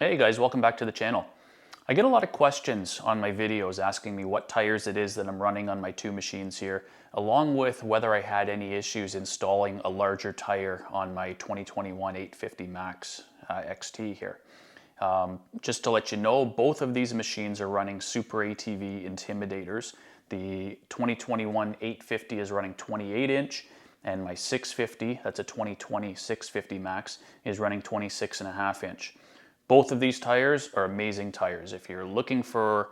Hey guys, welcome back to the channel. I get a lot of questions on my videos asking me what tires it is that I'm running on my two machines here, along with whether I had any issues installing a larger tire on my 2021 850 Max XT here. Just to let you know, both of these machines are running SuperATV Intimidators. The 2021 850 is running 28 inch, and my 650, that's a 2020 650 Max, is running 26.5 inch. Both of these tires are amazing tires. If you're looking for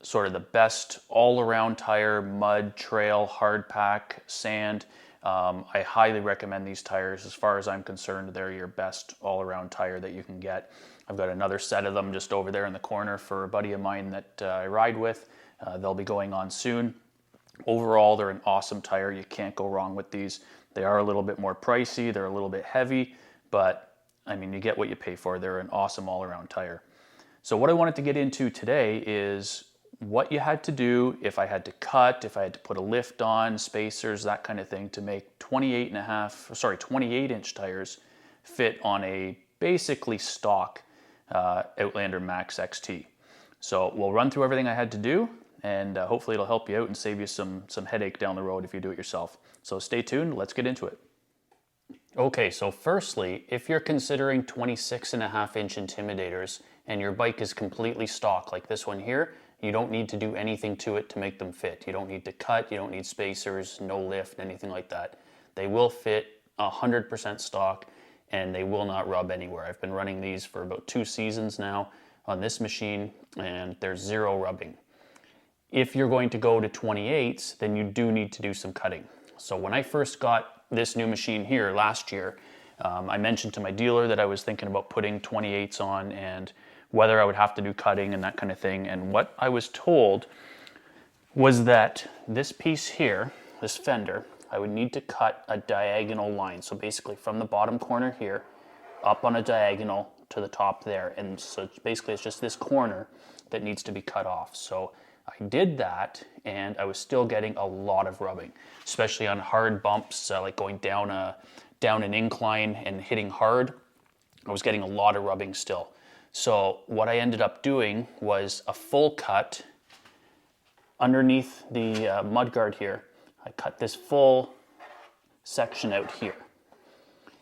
sort of the best all-around tire, mud, trail, hard pack, sand, I highly recommend these tires. As far as I'm concerned, they're your best all-around tire that you can get. I've got another set of them just over there in the corner for a buddy of mine that I ride with. They'll be going on soon. Overall, they're an awesome tire. You can't go wrong with these. They are a little bit more pricey. They're a little bit heavy, but I mean, you get what you pay for. They're an awesome all-around tire. So what I wanted to get into today is what you had to do if I had to cut, if I had to put a lift on, spacers, that kind of thing to make 28 inch tires fit on a basically stock Outlander Max XT. So we'll run through everything I had to do, and hopefully it'll help you out and save you some headache down the road if you do it yourself. So stay tuned, let's get into it. Okay, so firstly, if you're considering 26.5 inch Intimidators and your bike is completely stock like this one here, you don't need to do anything to it to make them fit. You don't need to cut, you don't need spacers, no lift, anything like that. They will fit 100% stock and they will not rub anywhere. I've been running these for about 2 seasons now on this machine and there's zero rubbing. If you're going to go to 28s, then you do need to do some cutting. So when I first got this new machine here last year, I mentioned to my dealer that I was thinking about putting 28s on and whether I would have to do cutting and that kind of thing. And what I was told was that this piece here, this fender, I would need to cut a diagonal line. So basically from the bottom corner here, up on a diagonal to the top there. And so basically it's just this corner that needs to be cut off. So I did that and I was still getting a lot of rubbing, especially on hard bumps, like going down an incline and hitting hard. I was getting a lot of rubbing still. So what I ended up doing was a full cut underneath the mudguard here. I cut this full section out here.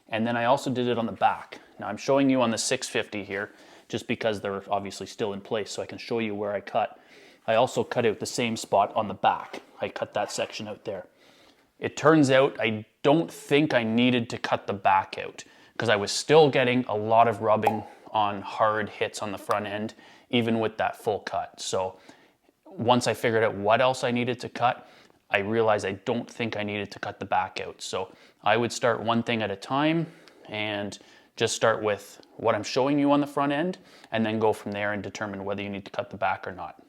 And then I also did it on the back. Now I'm showing you on the 650 here, just because they're obviously still in place, so I can show you where I cut. I also cut out the same spot on the back. I cut that section out there. It turns out I don't think I needed to cut the back out because I was still getting a lot of rubbing on hard hits on the front end, even with that full cut. So once I figured out what else I needed to cut, I realized I don't think I needed to cut the back out. So I would start one thing at a time and just start with what I'm showing you on the front end and then go from there and determine whether you need to cut the back or not.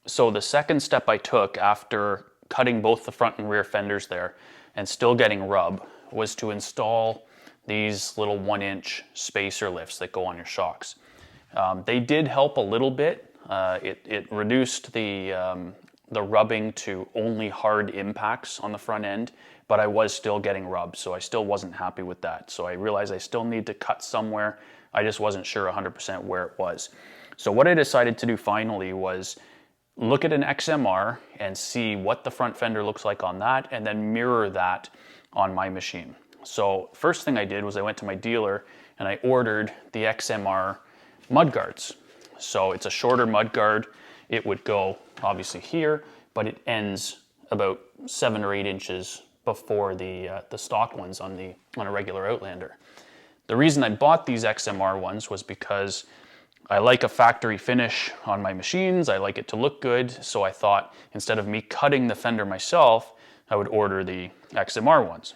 So the second step I took after cutting both the front and rear fenders there and still getting rub was to install these little 1-inch spacer lifts that go on your shocks. They did help a little bit. It reduced the rubbing to only hard impacts on the front end, but I was still getting rub, so I still wasn't happy with that. So I realized I still need to cut somewhere. I just wasn't sure 100% where it was. So what I decided to do finally was look at an XMR and see what the front fender looks like on that and then mirror that on my machine. So first thing I did was I went to my dealer and I ordered the XMR mudguards. So it's a shorter mudguard. It would go obviously here, but it ends about 7 or 8 inches before the stock ones on a regular Outlander. The reason I bought these XMR ones was because I like a factory finish on my machines. I like it to look good. So I thought instead of me cutting the fender myself, I would order the XMR ones.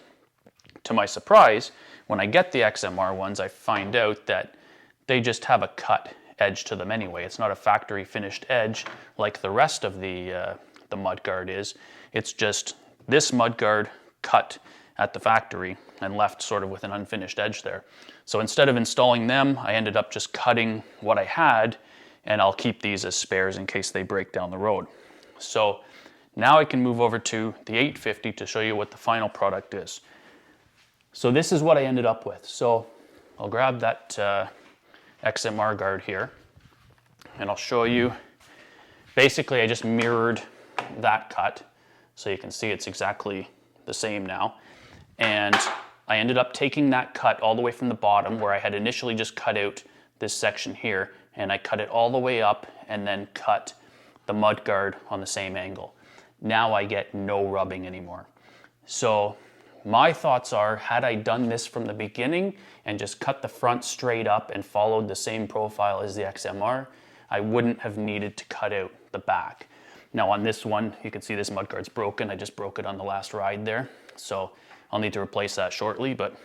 To my surprise, when I get the XMR ones, I find out that they just have a cut edge to them anyway. It's not a factory finished edge like the rest of the mudguard is. It's just this mudguard cut at the factory and left sort of with an unfinished edge there. So instead of installing them, I ended up just cutting what I had, and I'll keep these as spares in case they break down the road. So now I can move over to the 850 to show you what the final product is. So this is what I ended up with. So I'll grab that XMR guard here. And I'll show you, basically I just mirrored that cut. So you can see it's exactly the same now. And I ended up taking that cut all the way from the bottom where I had initially just cut out this section here, and I cut it all the way up and then cut the mud guard on the same angle. Now I get no rubbing anymore. So my thoughts are, had I done this from the beginning and just cut the front straight up and followed the same profile as the XMR, I wouldn't have needed to cut out the back. Now on this one, you can see this mudguard's broken. I just broke it on the last ride there. So I'll need to replace that shortly, but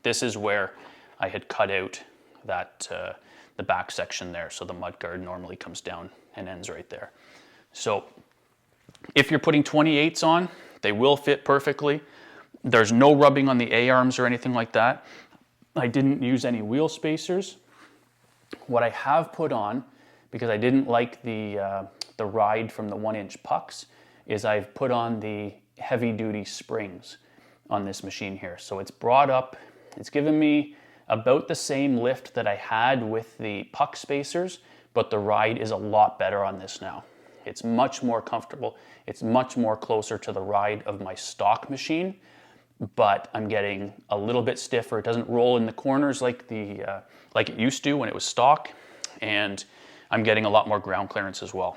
this is where I had cut out that the back section there. So the mudguard normally comes down and ends right there. So if you're putting 28s on, they will fit perfectly. There's no rubbing on the A-arms or anything like that. I didn't use any wheel spacers. What I have put on, because I didn't like the ride from the 1-inch pucks, is I've put on the heavy-duty springs on this machine here. So it's brought up, it's given me about the same lift that I had with the puck spacers, but the ride is a lot better on this now. It's much more comfortable. It's much more closer to the ride of my stock machine, but I'm getting a little bit stiffer. It doesn't roll in the corners like it used to when it was stock, and I'm getting a lot more ground clearance as well.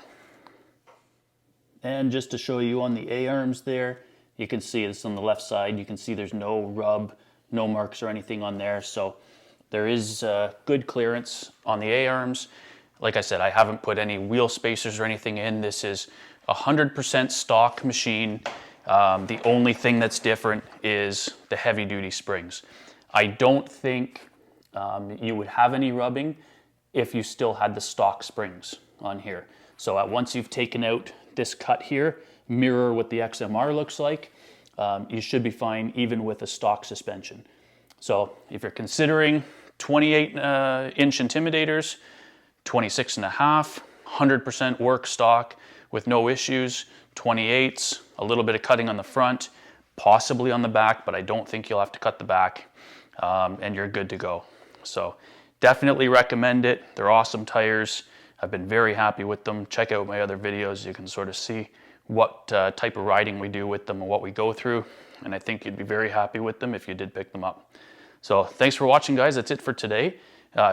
And just to show you on the A-arms there, you can see this on the left side. You can see there's no rub, no marks or anything on there. So there is good clearance on the A-arms. Like I said, I haven't put any wheel spacers or anything in. This is 100% stock machine. The only thing that's different is the heavy duty springs. I don't think you would have any rubbing if you still had the stock springs on here. So once you've taken out this cut here, mirror what the XMR looks like, you should be fine even with a stock suspension. So if you're considering 28-inch Intimidators, 26.5, 100% work stock with no issues, 28s, a little bit of cutting on the front, possibly on the back, but I don't think you'll have to cut the back, and you're good to go. So definitely recommend it. They're awesome tires. I've been very happy with them. Check out my other videos. You can sort of see what type of riding we do with them and what we go through. And I think you'd be very happy with them if you did pick them up. So thanks for watching, guys. That's it for today.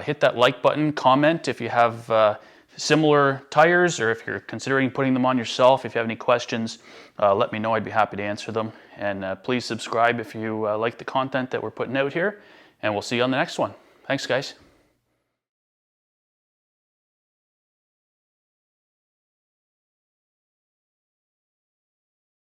Hit that like button, comment if you have similar tires or if you're considering putting them on yourself. If you have any questions, let me know. I'd be happy to answer them. And please subscribe if you like the content that we're putting out here. And we'll see you on the next one. Thanks, guys.